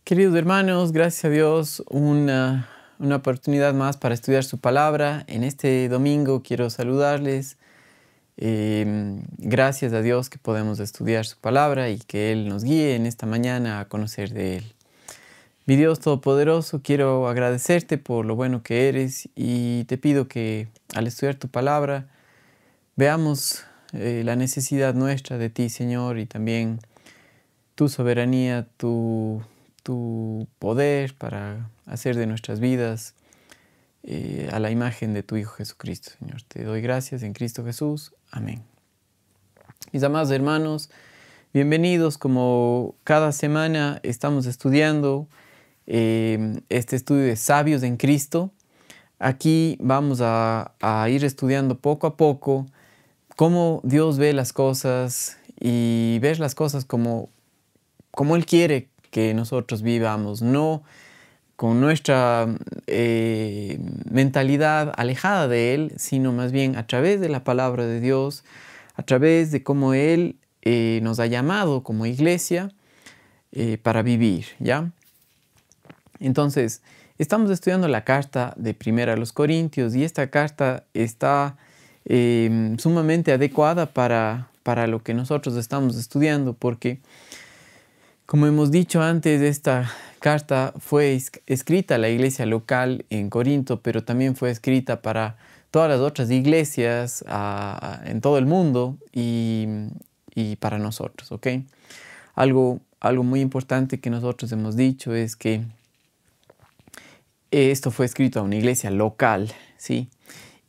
Queridos hermanos, gracias a Dios, una oportunidad más para estudiar su palabra. En este domingo quiero saludarles. Gracias a Dios que podemos estudiar su palabra y que Él nos guíe en esta mañana a conocer de Él. Mi Dios Todopoderoso, quiero agradecerte por lo bueno que eres y te pido que al estudiar tu palabra veamos la necesidad nuestra de ti, Señor, y también tu soberanía, tu poder para hacer de nuestras vidas a la imagen de tu Hijo Jesucristo, Señor. Te doy gracias en Cristo Jesús. Amén. Mis amados hermanos, bienvenidos. Como cada semana estamos estudiando este estudio de Sabios en Cristo. Aquí vamos a ir estudiando poco a poco cómo Dios ve las cosas y ver las cosas como Él quiere que nosotros vivamos, no con nuestra mentalidad alejada de Él, sino más bien a través de la palabra de Dios, a través de cómo Él nos ha llamado como iglesia para vivir, ¿ya? Entonces, estamos estudiando la carta de Primera a los Corintios y esta carta está sumamente adecuada para lo que nosotros estamos estudiando, porque como hemos dicho antes, esta carta fue escrita a la iglesia local en Corinto, pero también fue escrita para todas las otras iglesias en todo el mundo y para nosotros, ¿ok? Algo muy importante que nosotros hemos dicho es que esto fue escrito a una iglesia local, ¿sí?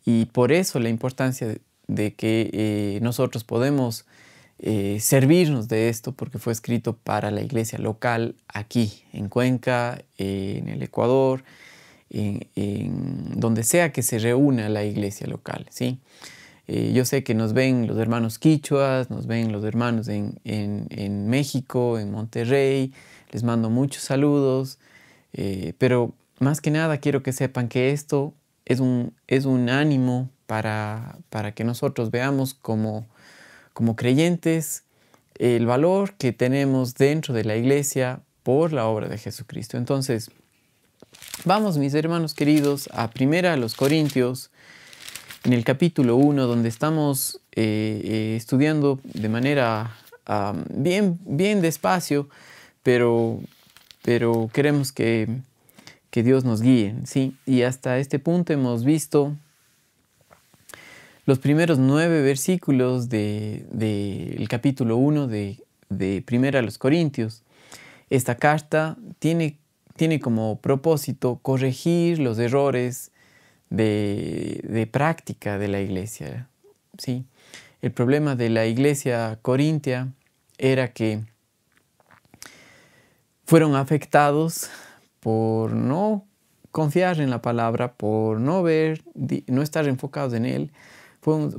Y por eso la importancia de que nosotros podemos servirnos de esto, porque fue escrito para la iglesia local aquí en Cuenca, en el Ecuador, en donde sea que se reúna la iglesia local, ¿sí? Yo sé que nos ven los hermanos quichuas, nos ven los hermanos en México, en Monterrey. Les mando muchos saludos, pero más que nada quiero que sepan que esto es un ánimo para que nosotros veamos como creyentes el valor que tenemos dentro de la iglesia por la obra de Jesucristo. Entonces, vamos, mis hermanos queridos, a Primera a los Corintios, en el capítulo 1, donde estamos estudiando de manera bien despacio, pero queremos que Dios nos guíe, ¿sí? Y hasta este punto hemos visto los primeros 9 versículos del capítulo 1 de Primera a los Corintios. Esta carta tiene como propósito corregir los errores de práctica de la iglesia, ¿sí? El problema de la iglesia corintia era que fueron afectados por no confiar en la palabra, por no estar enfocados en Él.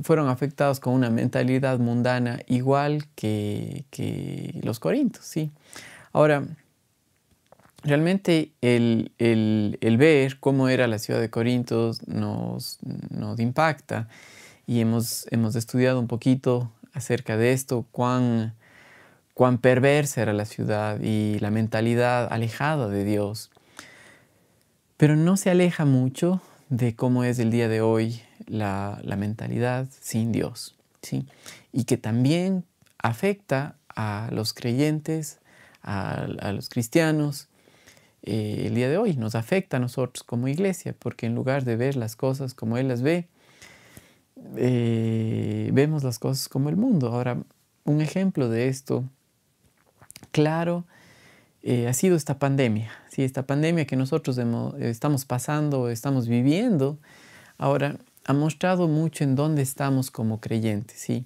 Fueron afectados con una mentalidad mundana igual que los corintios, ¿sí? Ahora, realmente el ver cómo era la ciudad de Corinto nos impacta, y hemos estudiado un poquito acerca de esto, cuán perversa era la ciudad y la mentalidad alejada de Dios. Pero no se aleja mucho de cómo es el día de hoy la mentalidad sin Dios, ¿sí? Y que también afecta a los creyentes, a los cristianos. El día de hoy nos afecta a nosotros como iglesia, porque en lugar de ver las cosas como Él las ve, vemos las cosas como el mundo. Ahora, un ejemplo de esto claro ha sido esta pandemia, ¿sí? Esta pandemia que nosotros estamos pasando, estamos viviendo, ahora ha mostrado mucho en dónde estamos como creyentes, ¿sí?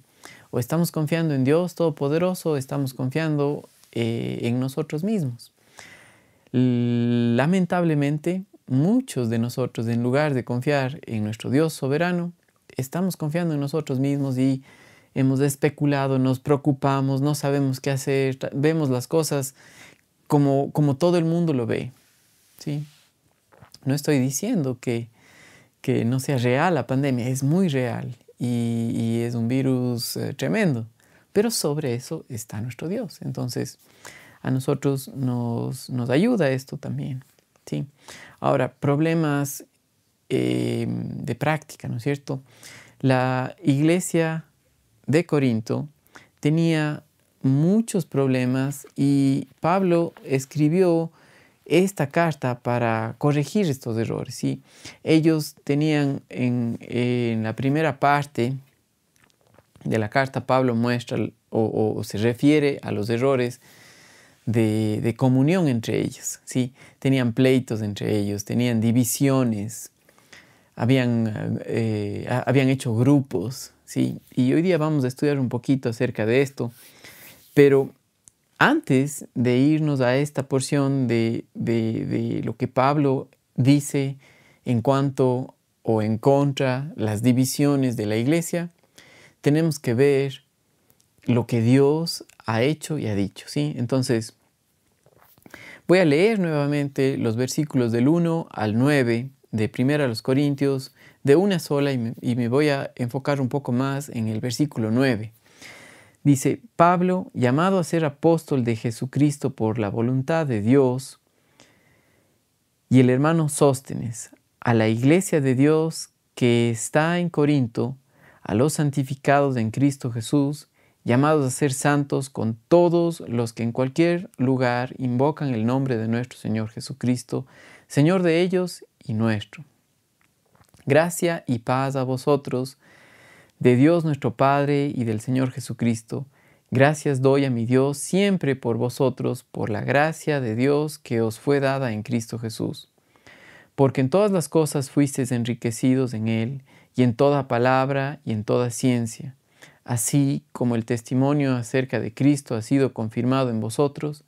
O estamos confiando en Dios Todopoderoso, o estamos confiando en nosotros mismos. Lamentablemente, muchos de nosotros, en lugar de confiar en nuestro Dios soberano, estamos confiando en nosotros mismos y hemos especulado, nos preocupamos, no sabemos qué hacer, vemos las cosas como todo el mundo lo ve, ¿sí? No estoy diciendo que no sea real la pandemia, es muy real y es un virus tremendo, pero sobre eso está nuestro Dios. Entonces, a nosotros nos ayuda esto también, ¿sí? Ahora, problemas de práctica, ¿no es cierto? La iglesia de Corinto tenía muchos problemas y Pablo escribió esta carta para corregir estos errores, ¿sí? Ellos tenían en la primera parte de la carta, Pablo muestra o se refiere a los errores de comunión entre ellos, ¿sí? Tenían pleitos entre ellos, tenían divisiones, habían hecho grupos, ¿sí? Y hoy día vamos a estudiar un poquito acerca de esto, pero antes de irnos a esta porción de lo que Pablo dice en cuanto o en contra las divisiones de la iglesia, tenemos que ver lo que Dios ha hecho y ha dicho, ¿sí? Entonces, voy a leer nuevamente los versículos del 1 al 9 de 1 Corintios de una sola y me voy a enfocar un poco más en el versículo 9. Dice, Pablo, llamado a ser apóstol de Jesucristo por la voluntad de Dios, y el hermano Sóstenes, a la iglesia de Dios que está en Corinto, a los santificados en Cristo Jesús, llamados a ser santos con todos los que en cualquier lugar invocan el nombre de nuestro Señor Jesucristo, Señor de ellos y nuestro. Gracia y paz a vosotros, de Dios nuestro Padre y del Señor Jesucristo. Gracias doy a mi Dios siempre por vosotros, por la gracia de Dios que os fue dada en Cristo Jesús. Porque en todas las cosas fuisteis enriquecidos en Él, y en toda palabra y en toda ciencia, así como el testimonio acerca de Cristo ha sido confirmado en vosotros,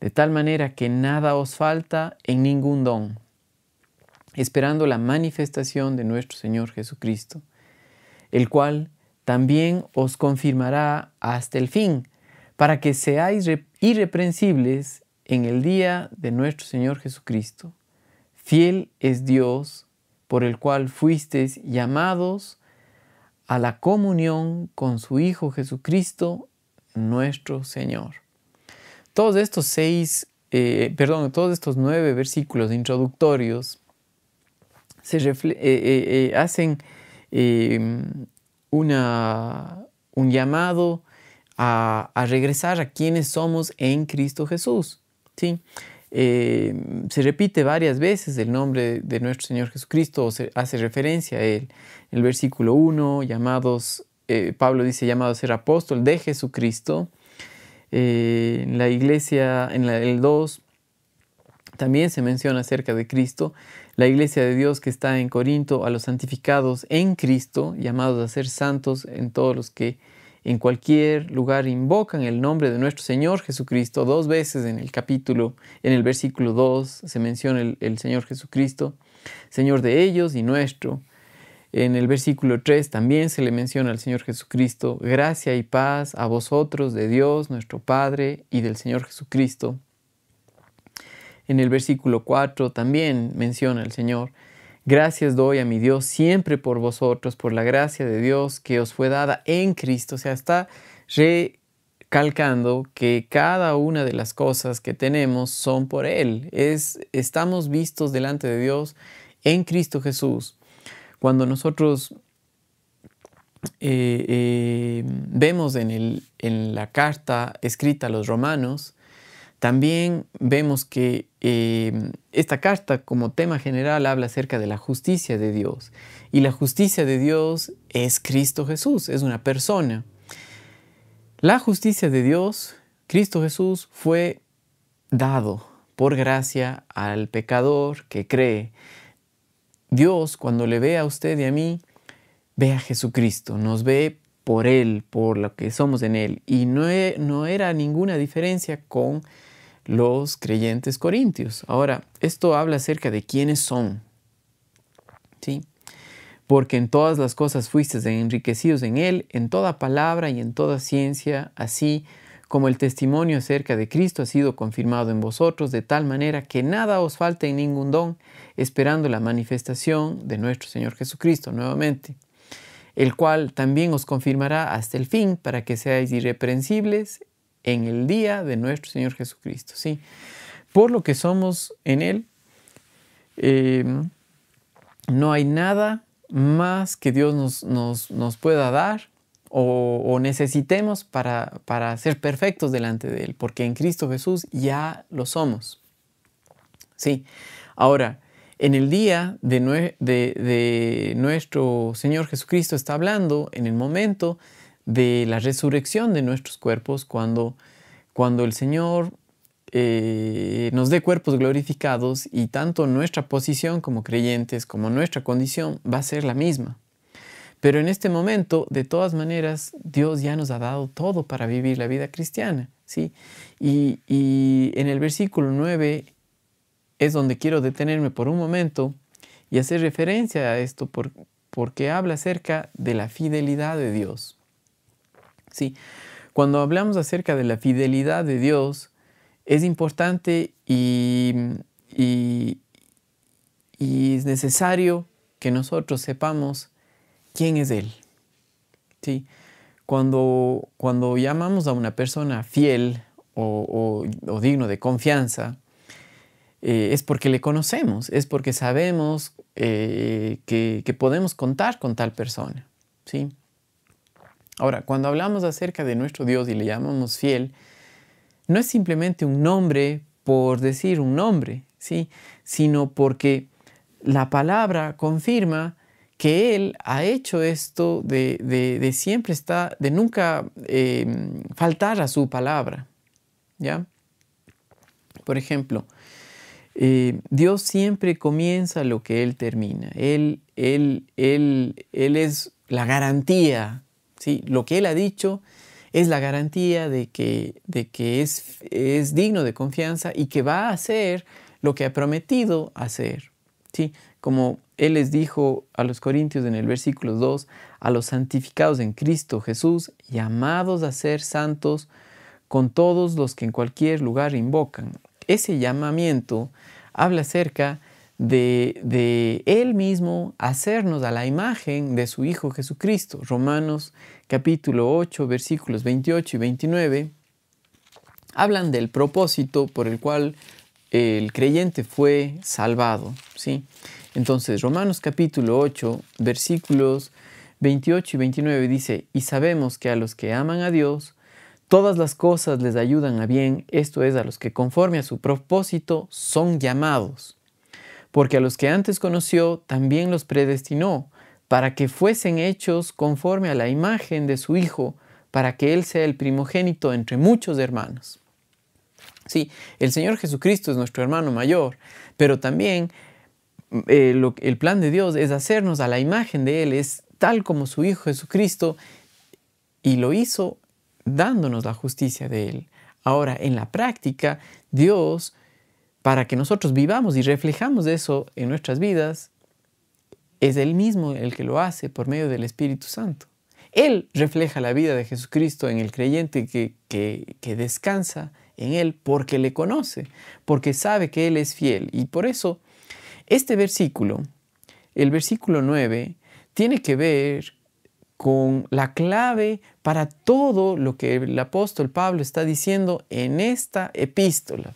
de tal manera que nada os falta en ningún don, esperando la manifestación de nuestro Señor Jesucristo, el cual también os confirmará hasta el fin, para que seáis irreprensibles en el día de nuestro Señor Jesucristo. Fiel es Dios, por el cual fuisteis llamados a la comunión con su Hijo Jesucristo, nuestro Señor. Todos estos 9 versículos introductorios hacen un llamado a regresar a quienes somos en Cristo Jesús, ¿sí? Se repite varias veces el nombre de nuestro Señor Jesucristo, o se hace referencia a Él. En el versículo 1, Pablo dice llamado a ser apóstol de Jesucristo. En la iglesia, el 2, también se menciona acerca de Cristo. La iglesia de Dios que está en Corinto, a los santificados en Cristo, llamados a ser santos en todos los que en cualquier lugar invocan el nombre de nuestro Señor Jesucristo. 2 veces en el versículo 2 se menciona el Señor Jesucristo, Señor de ellos y nuestro. En el versículo 3 también se le menciona al Señor Jesucristo, gracia y paz a vosotros de Dios nuestro Padre y del Señor Jesucristo. En el versículo 4 también menciona al Señor, gracias doy a mi Dios siempre por vosotros, por la gracia de Dios que os fue dada en Cristo. O sea, está recalcando que cada una de las cosas que tenemos son por Él. Estamos vistos delante de Dios en Cristo Jesús. Cuando nosotros vemos en la carta escrita a los romanos, también vemos que esta carta como tema general habla acerca de la justicia de Dios. Y la justicia de Dios es Cristo Jesús, es una persona. La justicia de Dios, Cristo Jesús, fue dado por gracia al pecador que cree. Dios, cuando le ve a usted y a mí, ve a Jesucristo, nos ve por Él, por lo que somos en Él. Y no era ninguna diferencia con los creyentes corintios. Ahora, esto habla acerca de quiénes son, ¿sí? Porque en todas las cosas fuisteis enriquecidos en Él, en toda palabra y en toda ciencia, así como el testimonio acerca de Cristo ha sido confirmado en vosotros, de tal manera que nada os falte en ningún don, esperando la manifestación de nuestro Señor Jesucristo nuevamente, el cual también os confirmará hasta el fin, para que seáis irreprensibles en el día de nuestro Señor Jesucristo, ¿sí? Por lo que somos en Él, no hay nada más que Dios nos pueda dar o necesitemos para ser perfectos delante de Él, porque en Cristo Jesús ya lo somos. Sí. Ahora, en el día de nuestro Señor Jesucristo está hablando en el momento de la resurrección de nuestros cuerpos, cuando el Señor nos dé cuerpos glorificados, y tanto nuestra posición como creyentes como nuestra condición va a ser la misma. Pero en este momento, de todas maneras, Dios ya nos ha dado todo para vivir la vida cristiana, ¿sí? Y en el versículo 9 es donde quiero detenerme por un momento y hacer referencia a esto porque habla acerca de la fidelidad de Dios. ¿Sí? Cuando hablamos acerca de la fidelidad de Dios, es importante y es necesario que nosotros sepamos quién es Él. ¿Sí? Cuando llamamos a una persona fiel o digno de confianza, es porque le conocemos, es porque sabemos que podemos contar con tal persona, ¿sí? Ahora, cuando hablamos acerca de nuestro Dios y le llamamos fiel, no es simplemente un nombre por decir un nombre, ¿sí? Sino porque la palabra confirma que Él ha hecho esto de siempre de nunca faltar a su palabra, ¿ya? Por ejemplo, Dios siempre comienza lo que Él termina. Él es la garantía, ¿sí? Lo que Él ha dicho es la garantía de que es digno de confianza y que va a hacer lo que ha prometido hacer, ¿sí? Como Él les dijo a los Corintios en el versículo 2, a los santificados en Cristo Jesús, llamados a ser santos con todos los que en cualquier lugar invocan. Ese llamamiento habla acerca de Él mismo hacernos a la imagen de su Hijo Jesucristo. Romanos capítulo 8, versículos 28 y 29 hablan del propósito por el cual el creyente fue salvado, ¿sí? Entonces, Romanos capítulo 8, versículos 28 y 29 dice: y sabemos que a los que aman a Dios, todas las cosas les ayudan a bien, esto es, a los que conforme a su propósito son llamados. Porque a los que antes conoció, también los predestinó, para que fuesen hechos conforme a la imagen de su Hijo, para que Él sea el primogénito entre muchos hermanos. Sí, el Señor Jesucristo es nuestro hermano mayor, pero también el plan de Dios es hacernos a la imagen de Él, es tal como su Hijo Jesucristo, y lo hizo dándonos la justicia de Él. Ahora, en la práctica, Dios, para que nosotros vivamos y reflejamos eso en nuestras vidas, es Él mismo el que lo hace por medio del Espíritu Santo. Él refleja la vida de Jesucristo en el creyente que descansa en Él porque le conoce, porque sabe que Él es fiel. Y por eso, este versículo, el versículo 9, tiene que ver con la clave para todo lo que el apóstol Pablo está diciendo en esta epístola.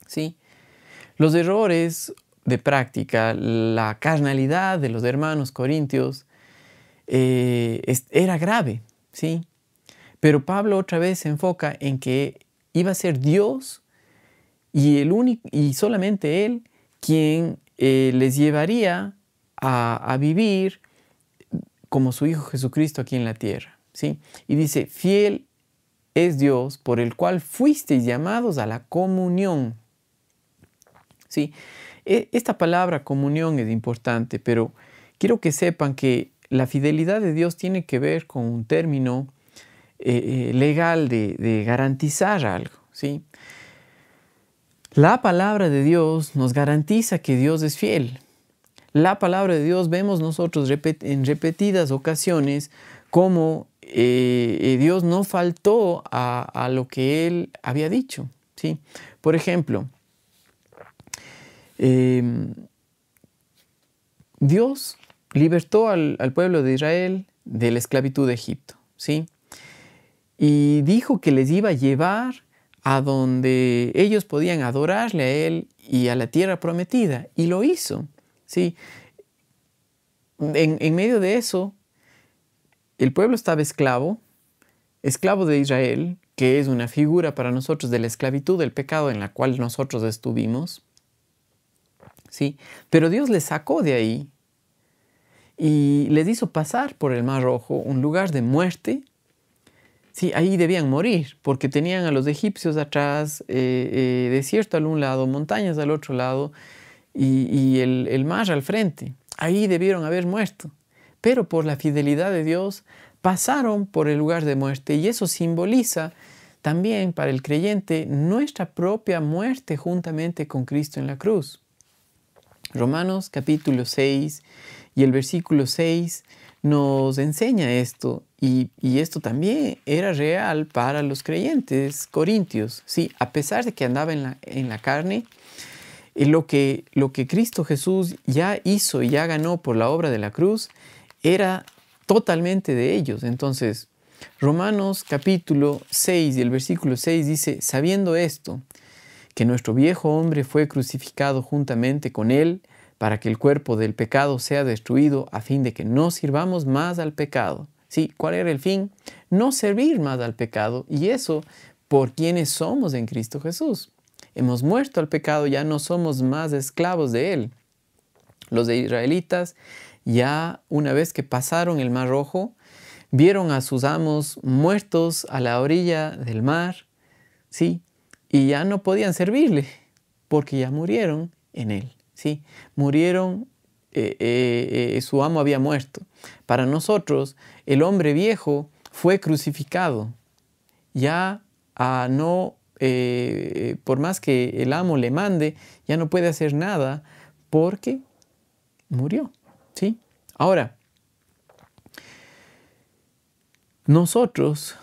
¿Sí? Los errores de práctica, la carnalidad de los hermanos corintios era grave, ¿sí? Pero Pablo otra vez se enfoca en que iba a ser Dios y solamente Él quien les llevaría a vivir como su Hijo Jesucristo aquí en la tierra, ¿sí? Y dice: fiel es Dios por el cual fuisteis llamados a la comunión. ¿Sí? Esta palabra comunión es importante, pero quiero que sepan que la fidelidad de Dios tiene que ver con un término legal de garantizar algo, ¿sí? La palabra de Dios nos garantiza que Dios es fiel. La palabra de Dios vemos nosotros en repetidas ocasiones cómo Dios no faltó a lo que Él había dicho, ¿sí? Por ejemplo, Dios libertó al pueblo de Israel de la esclavitud de Egipto, ¿sí? y dijo que les iba a llevar a donde ellos podían adorarle a Él y a la tierra prometida. Y lo hizo, ¿sí? En medio de eso, el pueblo estaba esclavo de Israel, que es una figura para nosotros de la esclavitud, del pecado en la cual nosotros estuvimos, ¿sí? Pero Dios les sacó de ahí y les hizo pasar por el Mar Rojo, un lugar de muerte. Sí, ahí debían morir, porque tenían a los egipcios atrás, desierto al un lado, montañas al otro lado y el mar al frente. Ahí debieron haber muerto. Pero por la fidelidad de Dios pasaron por el lugar de muerte, y eso simboliza también para el creyente nuestra propia muerte juntamente con Cristo en la cruz. Romanos capítulo 6 y el versículo 6 nos enseña esto, y esto también era real para los creyentes corintios. Sí, a pesar de que andaba en la carne, lo que Cristo Jesús ya hizo y ya ganó por la obra de la cruz era totalmente de ellos. Entonces, Romanos capítulo 6 y el versículo 6 dice: sabiendo esto, que nuestro viejo hombre fue crucificado juntamente con él, para que el cuerpo del pecado sea destruido, a fin de que no sirvamos más al pecado. Sí, ¿cuál era el fin? No servir más al pecado, y eso por quienes somos en Cristo Jesús. Hemos muerto al pecado, ya no somos más esclavos de él. Los de israelitas, ya una vez que pasaron el Mar Rojo, vieron a sus amos muertos a la orilla del mar, ¿sí? Y ya no podían servirle, porque ya murieron en él. Sí, murieron, su amo había muerto. Para nosotros, el hombre viejo fue crucificado. Ya no, por más que el amo le mande, ya no puede hacer nada porque murió. ¿Sí? Ahora, nosotros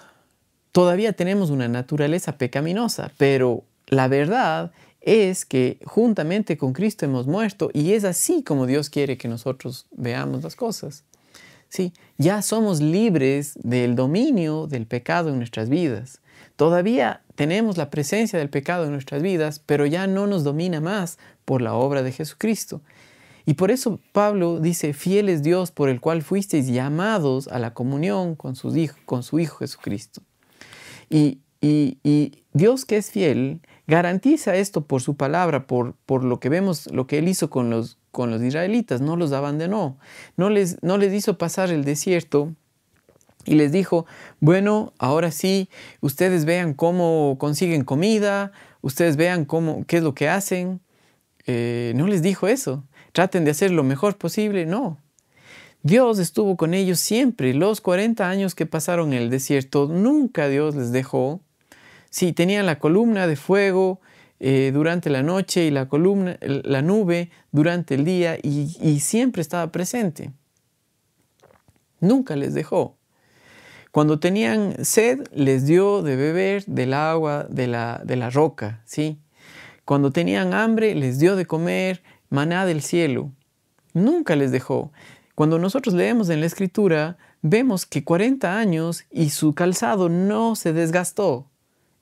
todavía tenemos una naturaleza pecaminosa, pero la verdad es que juntamente con Cristo hemos muerto, y es así como Dios quiere que nosotros veamos las cosas. ¿Sí? Ya somos libres del dominio del pecado en nuestras vidas. Todavía tenemos la presencia del pecado en nuestras vidas, pero ya no nos domina más por la obra de Jesucristo. Y por eso Pablo dice: fiel es Dios por el cual fuisteis llamados a la comunión con su Hijo Jesucristo. Y Dios, que es fiel, garantiza esto por su palabra, por lo que vemos, lo que Él hizo con los israelitas. No los abandonó, no les hizo pasar el desierto y les dijo: bueno, ahora sí, ustedes vean cómo consiguen comida, ustedes vean qué es lo que hacen. No les dijo eso. Traten de hacer lo mejor posible. No. Dios estuvo con ellos siempre. Los 40 años que pasaron en el desierto, nunca Dios les dejó. Sí, tenían la columna de fuego durante la noche y la nube durante el día, y siempre estaba presente. Nunca les dejó. Cuando tenían sed, les dio de beber del agua de la roca, ¿sí? Cuando tenían hambre, les dio de comer maná del cielo. Nunca les dejó. Cuando nosotros leemos en la Escritura, vemos que 40 años y su calzado no se desgastó.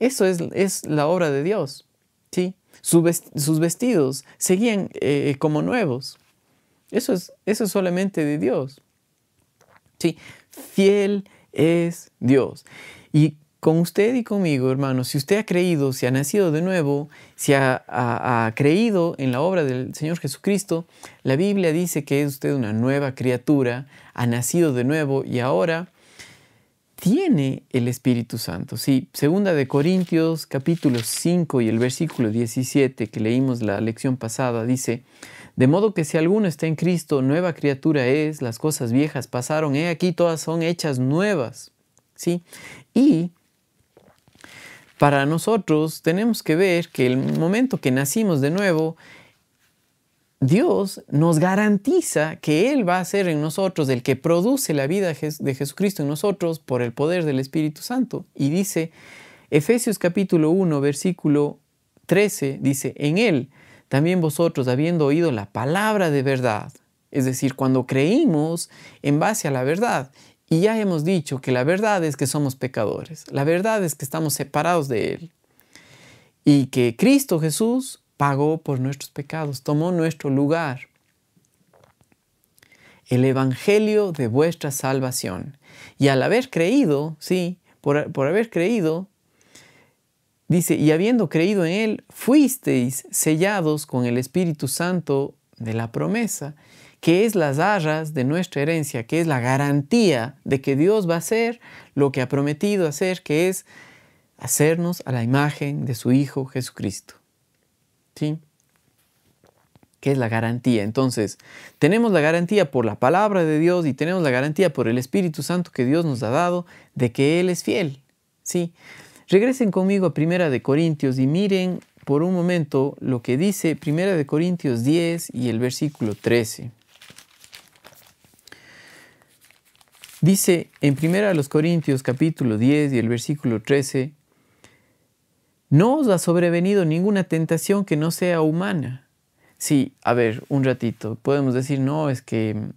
Eso es la obra de Dios, ¿sí? Sus vestidos seguían como nuevos. Eso es solamente de Dios. ¿Sí? Fiel es Dios. Y con usted y conmigo, hermanos, si usted ha creído, si ha nacido de nuevo, si ha creído en la obra del Señor Jesucristo, la Biblia dice que es usted una nueva criatura, ha nacido de nuevo y ahora tiene el Espíritu Santo. Sí, segunda de Corintios capítulo 5 y el versículo 17 que leímos la lección pasada dice: de modo que si alguno está en Cristo, nueva criatura es, las cosas viejas pasaron, he aquí todas son hechas nuevas. ¿Sí? Y para nosotros tenemos que ver que el momento que nacimos de nuevo, Dios nos garantiza que Él va a ser en nosotros el que produce la vida de Jesucristo en nosotros por el poder del Espíritu Santo. Y dice Efesios capítulo 1, versículo 13, dice: en Él también vosotros, habiendo oído la palabra de verdad, es decir, cuando creímos en base a la verdad, Y ya hemos dicho que la verdad es que somos pecadores. La verdad es que estamos separados de Él. Y que Cristo Jesús pagó por nuestros pecados, tomó nuestro lugar. El evangelio de vuestra salvación. Y al haber creído, sí, por haber creído, dice, y habiendo creído en Él, fuisteis sellados con el Espíritu Santo de la promesa, que es las arras de nuestra herencia, que es la garantía de que Dios va a hacer lo que ha prometido hacer, que es hacernos a la imagen de su Hijo Jesucristo. ¿Sí? Que es la garantía. Entonces, tenemos la garantía por la palabra de Dios y tenemos la garantía por el Espíritu Santo que Dios nos ha dado de que Él es fiel. ¿Sí? Regresen conmigo a 1 Corintios y miren por un momento lo que dice 1 Corintios 10 y el versículo 13. Dice en 1 Corintios capítulo 10 y el versículo 13, no os ha sobrevenido ninguna tentación que no sea humana. Sí, a ver, un ratito, podemos decir, no, es que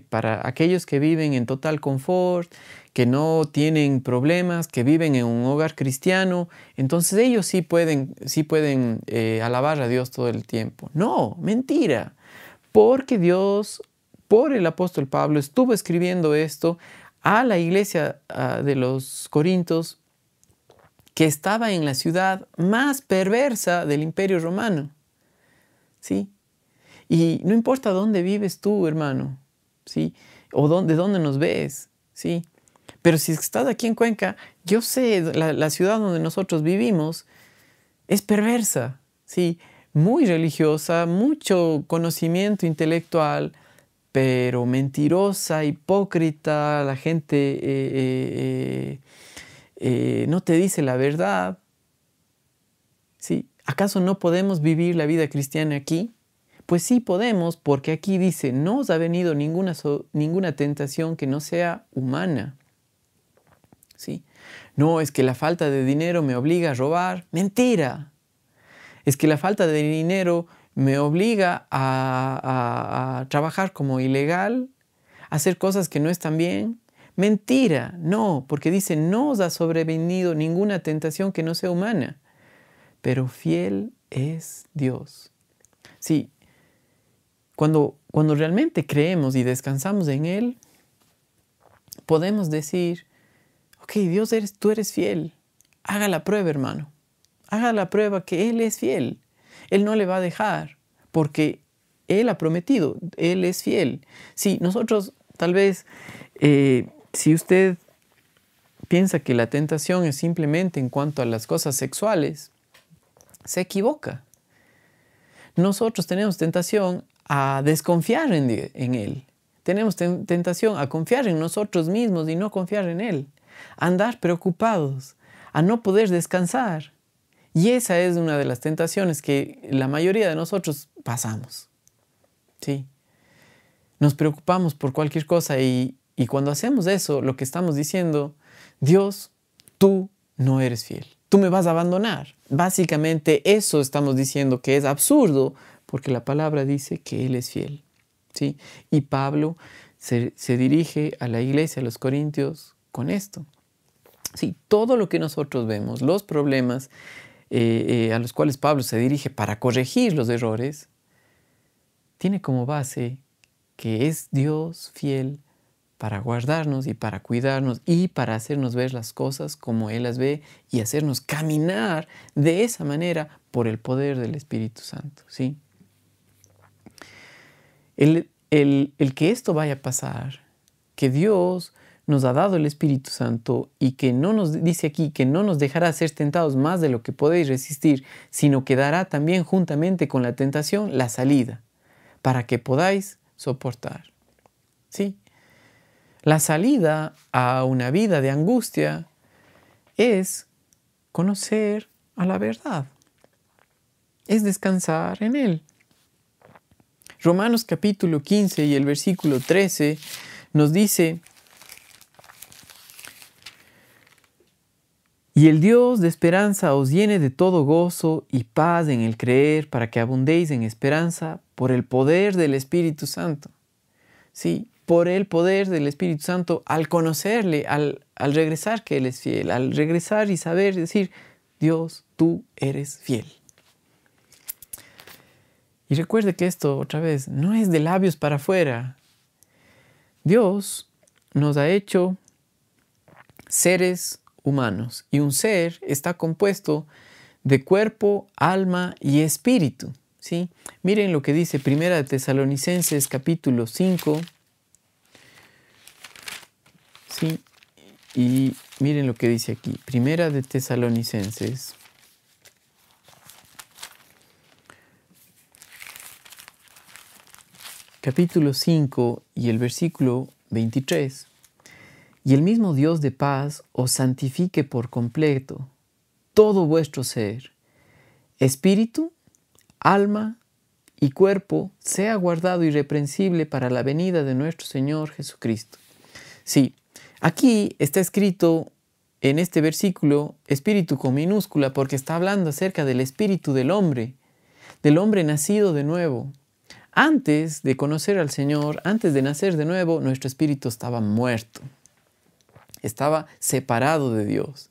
para aquellos que viven en total confort, que no tienen problemas, que viven en un hogar cristiano, entonces ellos sí pueden alabar a Dios todo el tiempo. No, mentira, porque Dios, por el apóstol Pablo, estuvo escribiendo esto a la iglesia de los Corintios, que estaba en la ciudad más perversa del Imperio Romano. ¿Sí? Y no importa dónde vives tú, hermano, ¿sí? O de dónde nos ves, ¿sí? Pero si estás aquí en Cuenca, yo sé, la ciudad donde nosotros vivimos es perversa, ¿sí? Muy religiosa, mucho conocimiento intelectual, pero mentirosa, hipócrita, la gente no te dice la verdad, ¿sí? ¿Acaso no podemos vivir la vida cristiana aquí? Pues sí podemos, porque aquí dice, no os ha venido ninguna tentación que no sea humana. ¿Sí? No, es que la falta de dinero me obliga a robar. ¡Mentira! Es que la falta de dinero me obliga a trabajar como ilegal, a hacer cosas que no están bien. ¡Mentira! No, porque dice, no os ha sobrevenido ninguna tentación que no sea humana. Pero fiel es Dios. Sí, cuando realmente creemos y descansamos en Él, podemos decir, ok, Dios, tú eres fiel. Haga la prueba, hermano. Haga la prueba que Él es fiel. Él no le va a dejar, porque Él ha prometido, Él es fiel. Sí, nosotros tal vez, si usted piensa que la tentación es simplemente en cuanto a las cosas sexuales, se equivoca. Nosotros tenemos tentación a desconfiar en Él. Tenemos tentación a confiar en nosotros mismos y no confiar en Él. A andar preocupados, a no poder descansar. Y esa es una de las tentaciones que la mayoría de nosotros pasamos. ¿Sí? Nos preocupamos por cualquier cosa y cuando hacemos eso, lo que estamos diciendo, Dios, tú no eres fiel. Tú me vas a abandonar. Básicamente eso estamos diciendo que es absurdo porque la palabra dice que Él es fiel. ¿Sí? Y Pablo se dirige a la iglesia, a los corintios, con esto. Sí, todo lo que nosotros vemos, los problemas a los cuales Pablo se dirige para corregir los errores, tiene como base que es Dios fiel para guardarnos y para cuidarnos y para hacernos ver las cosas como Él las ve y hacernos caminar de esa manera por el poder del Espíritu Santo. ¿Sí? El que esto vaya a pasar, que Dios nos ha dado el Espíritu Santo y que no nos dice aquí que no nos dejará ser tentados más de lo que podéis resistir, sino que dará también juntamente con la tentación la salida para que podáis soportar. ¿Sí? La salida a una vida de angustia es conocer a la verdad, es descansar en Él. Romanos capítulo 15 y el versículo 13 nos dice: y el Dios de esperanza os llene de todo gozo y paz en el creer, para que abundéis en esperanza por el poder del Espíritu Santo. Sí, por el poder del Espíritu Santo, al conocerle, al regresar que Él es fiel, al regresar y saber decir, Dios, tú eres fiel. Y recuerde que esto, otra vez, no es de labios para afuera. Dios nos ha hecho seres humanos y un ser está compuesto de cuerpo, alma y espíritu, ¿sí? Miren lo que dice Primera de Tesalonicenses capítulo 5, ¿sí? Y miren lo que dice aquí, Primera de Tesalonicenses capítulo 5 y el versículo 23. Y el mismo Dios de paz os santifique por completo todo vuestro ser, espíritu, alma y cuerpo, sea guardado irreprensible para la venida de nuestro Señor Jesucristo. Sí, aquí está escrito en este versículo espíritu con minúscula porque está hablando acerca del espíritu del hombre nacido de nuevo. Antes de conocer al Señor, antes de nacer de nuevo, nuestro espíritu estaba muerto. Estaba separado de Dios.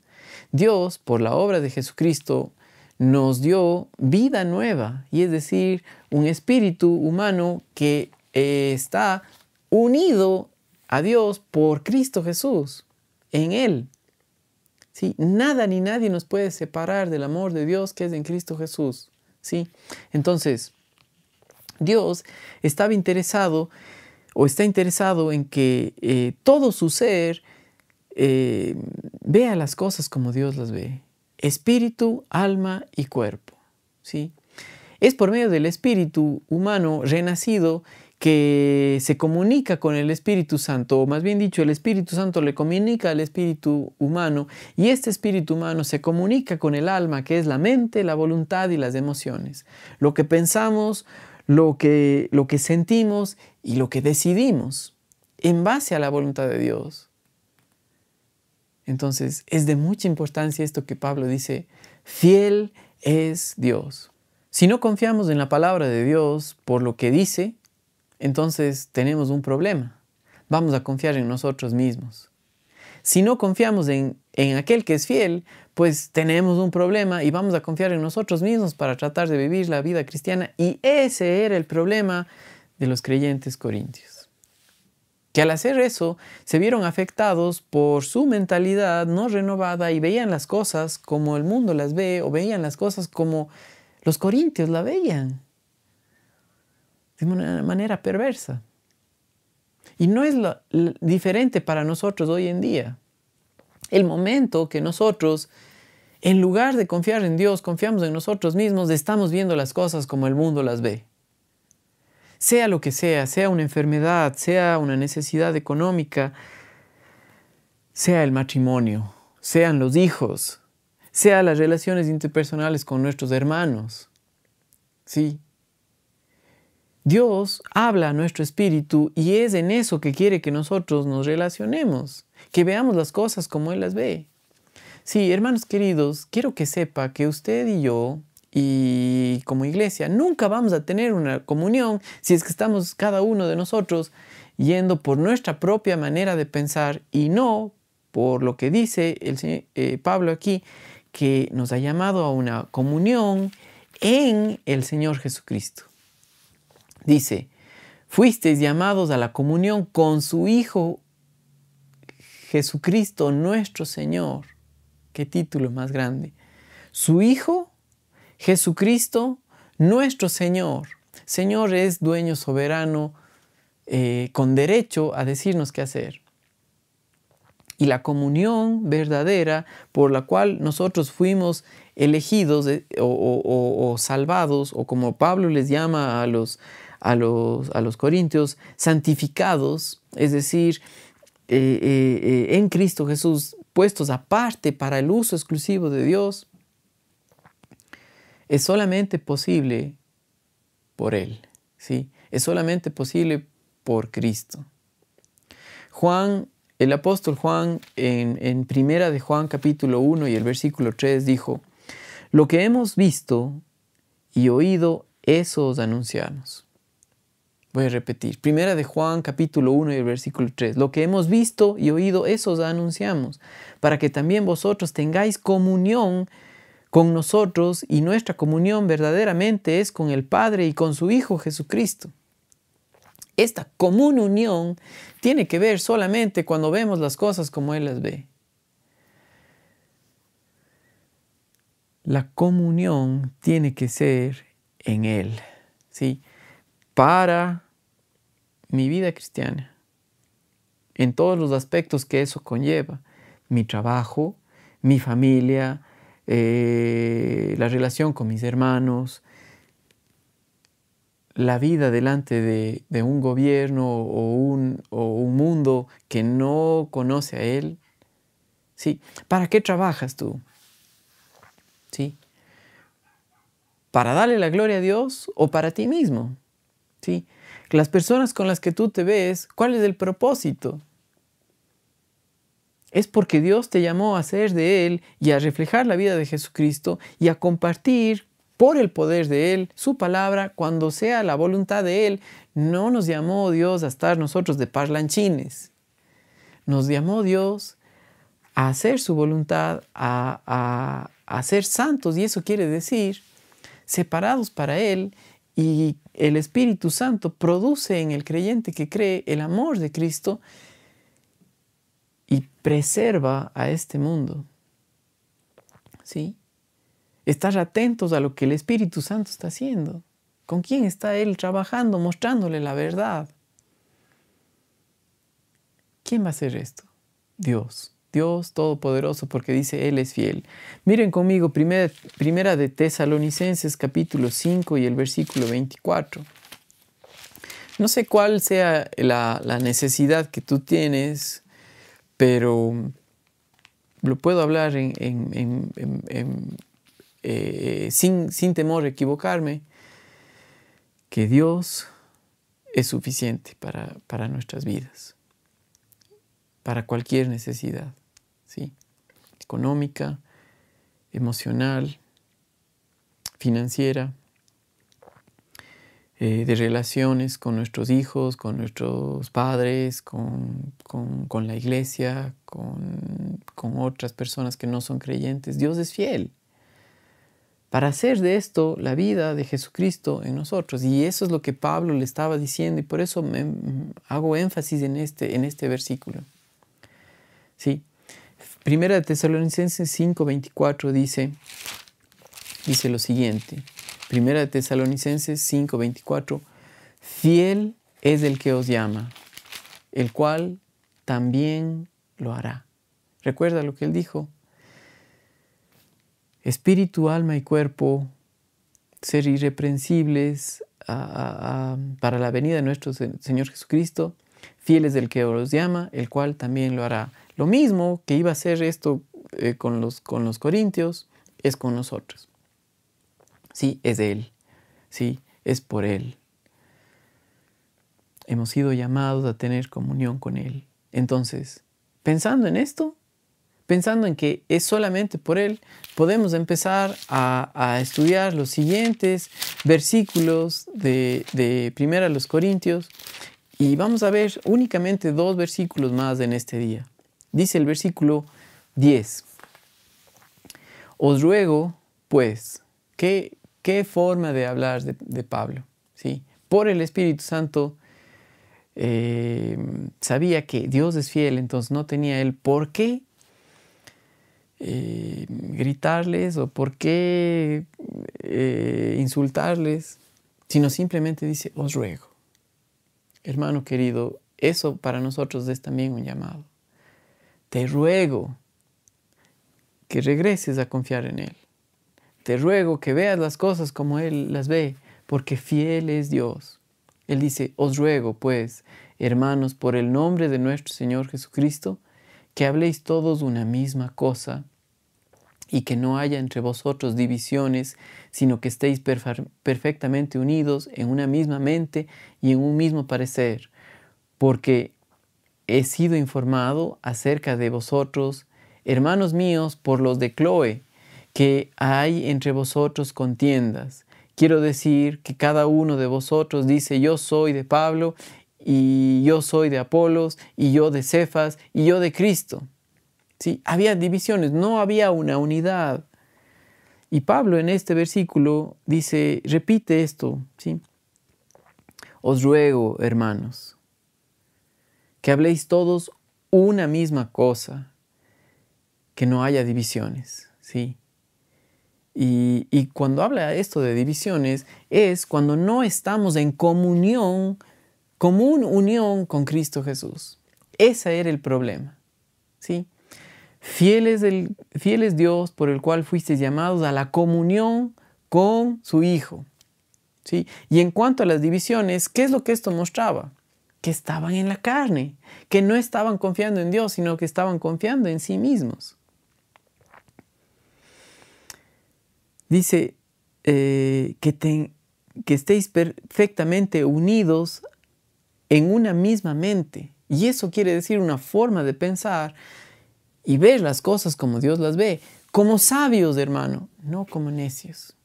Dios, por la obra de Jesucristo, nos dio vida nueva, y es decir, un espíritu humano que está unido a Dios por Cristo Jesús, en Él. ¿Sí? Nada ni nadie nos puede separar del amor de Dios que es en Cristo Jesús. ¿Sí? Entonces, Dios está interesado en que todo su ser vea las cosas como Dios las ve. Espíritu, alma y cuerpo. ¿Sí? Es por medio del espíritu humano renacido que se comunica con el Espíritu Santo, o más bien dicho, el Espíritu Santo le comunica al espíritu humano, y este espíritu humano se comunica con el alma, que es la mente, la voluntad y las emociones. Lo que pensamos, lo que sentimos y lo que decidimos en base a la voluntad de Dios. Entonces, es de mucha importancia esto que Pablo dice, fiel es Dios. Si no confiamos en la palabra de Dios por lo que dice, entonces tenemos un problema. Vamos a confiar en nosotros mismos. Si no confiamos en aquel que es fiel, pues tenemos un problema y vamos a confiar en nosotros mismos para tratar de vivir la vida cristiana. Y ese era el problema de los creyentes corintios. Que al hacer eso se vieron afectados por su mentalidad no renovada y veían las cosas como el mundo las ve, o veían las cosas como los corintios la veían, de una manera perversa. Y no es diferente para nosotros hoy en día. El momento que nosotros, en lugar de confiar en Dios, confiamos en nosotros mismos, estamos viendo las cosas como el mundo las ve. Sea lo que sea una enfermedad, sea una necesidad económica, sea el matrimonio, sean los hijos, sea las relaciones interpersonales con nuestros hermanos. ¿Sí? Dios habla a nuestro espíritu y es en eso que quiere que nosotros nos relacionemos, que veamos las cosas como Él las ve. Sí, hermanos queridos, quiero que sepa que usted y yo, y como iglesia, nunca vamos a tener una comunión si es que estamos cada uno de nosotros yendo por nuestra propia manera de pensar y no por lo que dice Pablo aquí, que nos ha llamado a una comunión en el Señor Jesucristo. Dice, fuisteis llamados a la comunión con su Hijo Jesucristo nuestro Señor. Qué título más grande. Su Hijo Jesucristo nuestro Señor. Señor es dueño soberano con derecho a decirnos qué hacer. Y la comunión verdadera por la cual nosotros fuimos elegidos o salvados, o como Pablo les llama a los corintios, santificados, es decir, en Cristo Jesús, puestos aparte para el uso exclusivo de Dios, es solamente posible por Él, ¿sí? Es solamente posible por Cristo. El apóstol Juan, en Primera de Juan capítulo 1 y el versículo 3 dijo, lo que hemos visto y oído, eso os anunciamos. Voy a repetir. Primera de Juan, capítulo 1 y el versículo 3. Lo que hemos visto y oído, eso os anunciamos, para que también vosotros tengáis comunión con nosotros, y nuestra comunión verdaderamente es con el Padre y con su Hijo Jesucristo. Esta comunión tiene que ver solamente cuando vemos las cosas como Él las ve. La comunión tiene que ser en Él, ¿sí? Para mi vida cristiana, en todos los aspectos que eso conlleva, mi trabajo, mi familia, la relación con mis hermanos, la vida delante de un gobierno o un mundo que no conoce a Él. ¿Sí? ¿Para qué trabajas tú? ¿Sí? ¿Para darle la gloria a Dios o para ti mismo? ¿Sí? Las personas con las que tú te ves, ¿cuál es el propósito? Es porque Dios te llamó a ser de Él y a reflejar la vida de Jesucristo y a compartir por el poder de Él su palabra cuando sea la voluntad de Él. No nos llamó Dios a estar nosotros de parlanchines. Nos llamó Dios a hacer su voluntad, a ser santos, y eso quiere decir separados para Él, y el Espíritu Santo produce en el creyente que cree el amor de Cristo y preserva a este mundo. ¿Sí? Estar atentos a lo que el Espíritu Santo está haciendo. ¿Con quién está Él trabajando, mostrándole la verdad? ¿Quién va a hacer esto? Dios. Dios Todopoderoso, porque dice Él es fiel. Miren conmigo primera de Tesalonicenses capítulo 5 y el versículo 24. No sé cuál sea la necesidad que tú tienes, pero lo puedo hablar sin temor a equivocarme, que Dios es suficiente para nuestras vidas, para cualquier necesidad, ¿sí? Económica, emocional, financiera, de relaciones con nuestros hijos, con nuestros padres, con la iglesia, con otras personas que no son creyentes. Dios es fiel para hacer de esto la vida de Jesucristo en nosotros. Y eso es lo que Pablo le estaba diciendo, y por eso hago énfasis en este versículo. Sí. Primera de Tesalonicenses 5:24 dice lo siguiente. Primera de Tesalonicenses 5:24. Fiel es el que os llama, el cual también lo hará. ¿Recuerda lo que él dijo? Espíritu, alma y cuerpo, ser irreprensibles para la venida de nuestro Señor Jesucristo. Fiel es el que os llama, el cual también lo hará. Lo mismo que iba a hacer esto con los corintios, es con nosotros. Sí, es de Él. Sí, es por Él. Hemos sido llamados a tener comunión con Él. Entonces, pensando en esto, pensando en que es solamente por Él, podemos empezar a estudiar los siguientes versículos de Primera a los Corintios, y vamos a ver únicamente 2 versículos más en este día. Dice el versículo 10. Os ruego, pues, ¿qué forma de hablar de Pablo? ¿Sí? Por el Espíritu Santo sabía que Dios es fiel, entonces no tenía él por qué gritarles o por qué insultarles, sino simplemente dice, os ruego. Hermano querido, eso para nosotros es también un llamado. Te ruego que regreses a confiar en Él. Te ruego que veas las cosas como Él las ve, porque fiel es Dios. Él dice, os ruego, pues, hermanos, por el nombre de nuestro Señor Jesucristo, que habléis todos una misma cosa y que no haya entre vosotros divisiones, sino que estéis perfectamente unidos en una misma mente y en un mismo parecer, porque he sido informado acerca de vosotros, hermanos míos, por los de Cloe, que hay entre vosotros contiendas. quiero decir que cada uno de vosotros dice, yo soy de Pablo, y yo soy de Apolos, y yo de Cefas, y yo de Cristo. ¿Sí? Había divisiones, no había una unidad. Y Pablo en este versículo dice, repite esto, ¿sí? Os ruego, hermanos, que habléis todos una misma cosa, que no haya divisiones, ¿sí? Y cuando habla esto de divisiones, es cuando no estamos en común unión con Cristo Jesús. Ese era el problema, ¿sí? Fiel es Dios por el cual fuisteis llamados a la comunión con su Hijo, ¿sí? Y en cuanto a las divisiones, ¿qué es lo que esto mostraba? Que estaban en la carne, que no estaban confiando en Dios, sino que estaban confiando en sí mismos. Dice que estéis perfectamente unidos en una misma mente. Y eso quiere decir una forma de pensar y ver las cosas como Dios las ve. Como sabios, hermano, no como necios.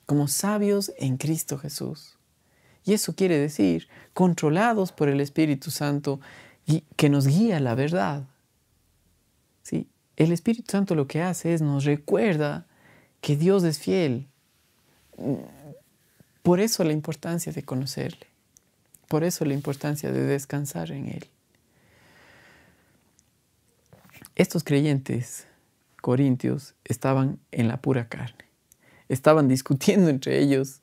Como sabios en Cristo Jesús. Y eso quiere decir controlados por el Espíritu Santo que nos guía a la verdad. ¿Sí? El Espíritu Santo lo que hace es nos recuerda que Dios es fiel. Por eso la importancia de conocerle. Por eso la importancia de descansar en Él. Estos creyentes corintios estaban en la pura carne. Estaban discutiendo entre ellos.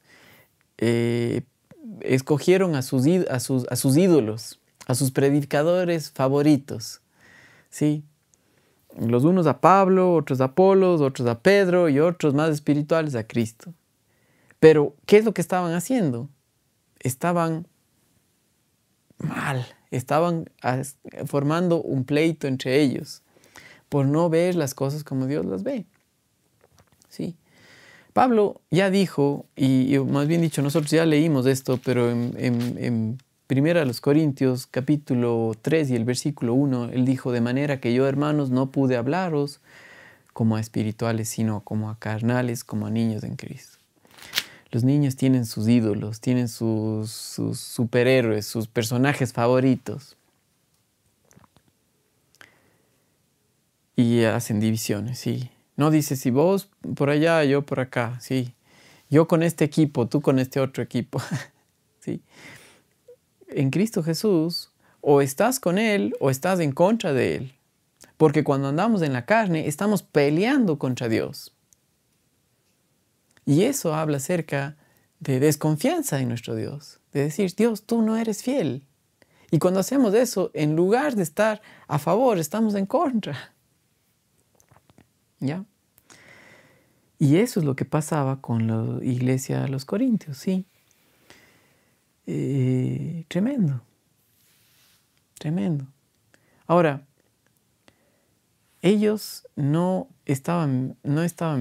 Escogieron a sus ídolos, a sus predicadores favoritos. ¿Sí? Los unos a Pablo, otros a Apolos, otros a Pedro y otros más espirituales a Cristo. Pero, ¿qué es lo que estaban haciendo? Estaban mal, estaban formando un pleito entre ellos por no ver las cosas como Dios las ve. ¿Sí? Pablo ya dijo, y más bien dicho, nosotros ya leímos esto, pero en Primera a los Corintios, capítulo 3 y el versículo 1, él dijo, de manera que yo, hermanos, no pude hablaros como a espirituales, sino como a carnales, como a niños en Cristo. Los niños tienen sus ídolos, tienen sus superhéroes, sus personajes favoritos. Y hacen divisiones, sí. No dice, si vos por allá, yo por acá, sí. Yo con este equipo, tú con este otro equipo, sí. En Cristo Jesús, o estás con Él o estás en contra de Él. Porque cuando andamos en la carne, estamos peleando contra Dios. Y eso habla acerca de desconfianza en nuestro Dios. De decir, Dios, tú no eres fiel. Y cuando hacemos eso, en lugar de estar a favor, estamos en contra. ¿Ya? Y eso es lo que pasaba con la iglesia de los Corintios, ¿sí? Tremendo. Tremendo. Ahora, ellos no estaban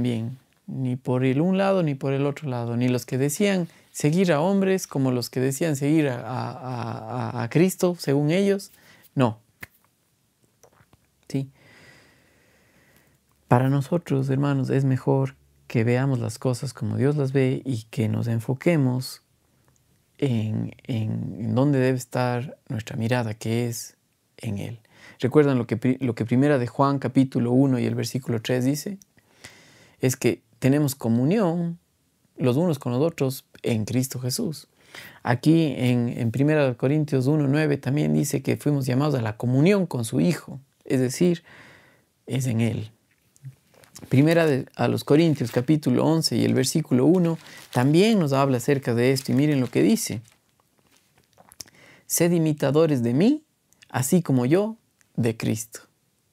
bien, ni por el un lado ni por el otro lado, ni los que decían seguir a hombres como los que decían seguir a Cristo, según ellos, no. ¿Sí? Para nosotros, hermanos, es mejor que veamos las cosas como Dios las ve y que nos enfoquemos en dónde debe estar nuestra mirada, que es en Él. ¿Recuerdan lo que primera de Juan capítulo 1 y el versículo 3 dice? Es que tenemos comunión los unos con los otros en Cristo Jesús. Aquí en 1 Corintios 1:9 también dice que fuimos llamados a la comunión con su Hijo, es decir, es en Él. Primera a los Corintios capítulo 11 y el versículo 1 también nos habla acerca de esto y miren lo que dice. Sed imitadores de mí, así como yo de Cristo.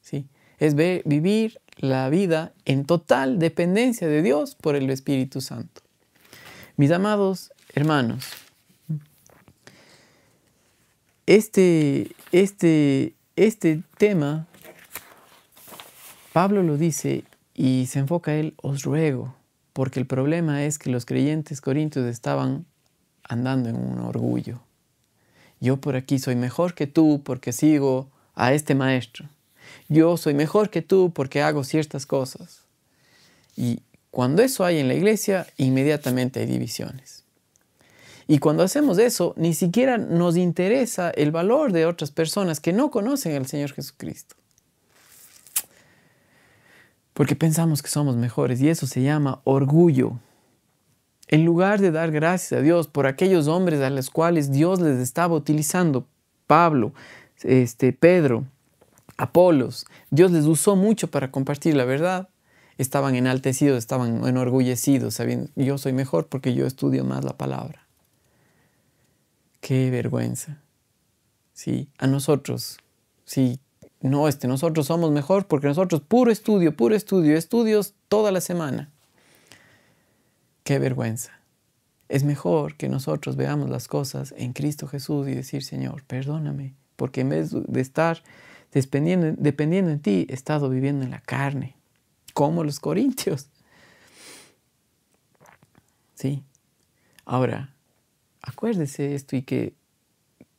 ¿Sí? Es vivir la vida en total dependencia de Dios por el Espíritu Santo. Mis amados hermanos, este tema, Pablo lo dice y se enfoca a él, os ruego, porque el problema es que los creyentes corintios estaban andando en un orgullo. Yo por aquí soy mejor que tú porque sigo a este maestro. Yo soy mejor que tú porque hago ciertas cosas. Y cuando eso hay en la iglesia, inmediatamente hay divisiones. Y cuando hacemos eso, ni siquiera nos interesa el valor de otras personas que no conocen al Señor Jesucristo. Porque pensamos que somos mejores y eso se llama orgullo. En lugar de dar gracias a Dios por aquellos hombres a los cuales Dios les estaba utilizando, Pablo, Pedro, Apolos, Dios les usó mucho para compartir la verdad. Estaban enaltecidos, estaban enorgullecidos, sabiendo, yo soy mejor porque yo estudio más la palabra. ¡Qué vergüenza! Sí, a nosotros, sí, no, nosotros somos mejor porque nosotros puro estudio, estudios toda la semana. ¡Qué vergüenza! Es mejor que nosotros veamos las cosas en Cristo Jesús y decir, Señor, perdóname, porque en vez de estar dependiendo en ti, he estado viviendo en la carne, como los corintios. Sí. Ahora, acuérdese esto y que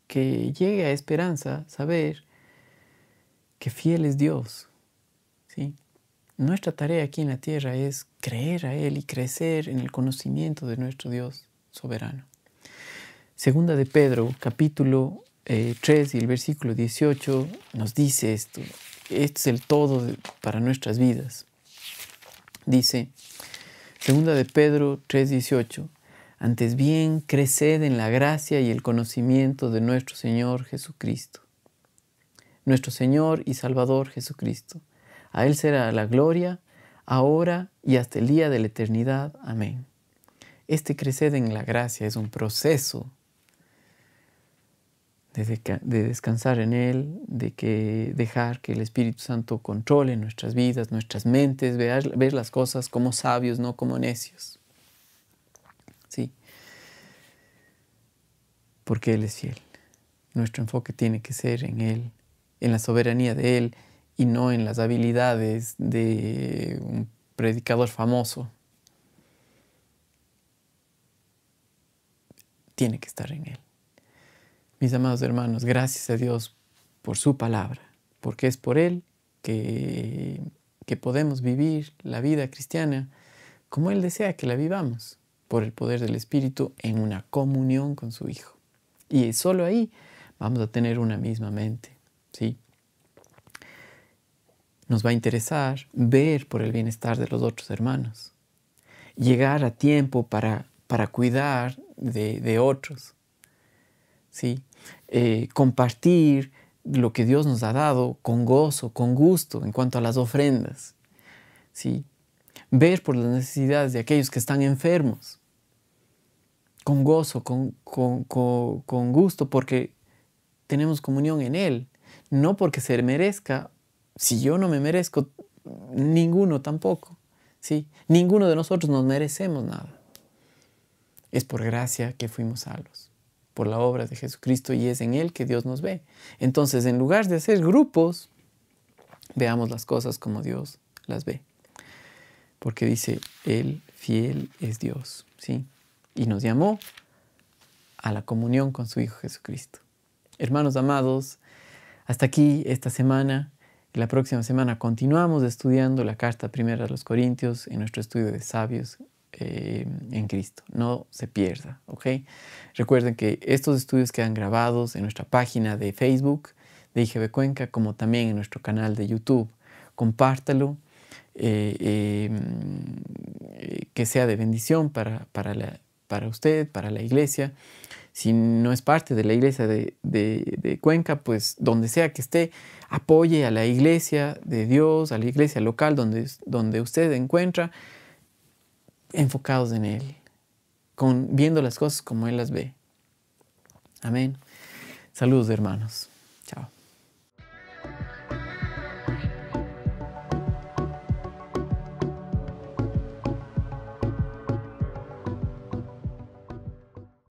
llegue a esperanza saber que fiel es Dios. ¿Sí? Nuestra tarea aquí en la tierra es creer a Él y crecer en el conocimiento de nuestro Dios soberano. Segunda de Pedro, capítulo 3 y el versículo 18 nos dice esto. Este es el todo para nuestras vidas. Dice, segunda de Pedro 3:18, antes bien, creced en la gracia y el conocimiento de nuestro Señor Jesucristo. Nuestro Señor y Salvador Jesucristo. A Él será la gloria, ahora y hasta el día de la eternidad. Amén. Este crecer en la gracia es un proceso de descansar en Él, dejar que el Espíritu Santo controle nuestras vidas, nuestras mentes, ver las cosas como sabios, no como necios. Sí. Porque Él es fiel. Nuestro enfoque tiene que ser en Él, en la soberanía de Él y no en las habilidades de un predicador famoso. Tiene que estar en Él. Mis amados hermanos, gracias a Dios por su palabra, porque es por Él que podemos vivir la vida cristiana como Él desea que la vivamos, por el poder del Espíritu en una comunión con su Hijo. Y solo ahí vamos a tener una misma mente, ¿sí? Nos va a interesar ver por el bienestar de los otros hermanos, llegar a tiempo para cuidar de otros, ¿sí? Compartir lo que Dios nos ha dado con gozo, con gusto en cuanto a las ofrendas, ¿sí? Ver por las necesidades de aquellos que están enfermos, con gozo, con gusto, porque tenemos comunión en Él, no porque se merezca. Si yo no me merezco, ninguno tampoco, ¿sí? Ninguno de nosotros nos merecemos nada. Es por gracia que fuimos salvos, por la obra de Jesucristo, y es en Él que Dios nos ve. Entonces, en lugar de hacer grupos, veamos las cosas como Dios las ve. Porque dice, Él fiel es Dios, ¿sí? Y nos llamó a la comunión con su Hijo Jesucristo. Hermanos amados, hasta aquí esta semana. La próxima semana continuamos estudiando la carta primera a los Corintios en nuestro estudio de sabios en Cristo. No se pierda, ¿ok? Recuerden que estos estudios quedan grabados en nuestra página de Facebook de IGB Cuenca, como también en nuestro canal de YouTube. Compártalo, que sea de bendición para usted, para la iglesia. Si no es parte de la iglesia de Cuenca, pues donde sea que esté, apoye a la iglesia de Dios, a la iglesia local donde usted encuentra, enfocados en Él, viendo las cosas como Él las ve. Amén. Saludos, hermanos.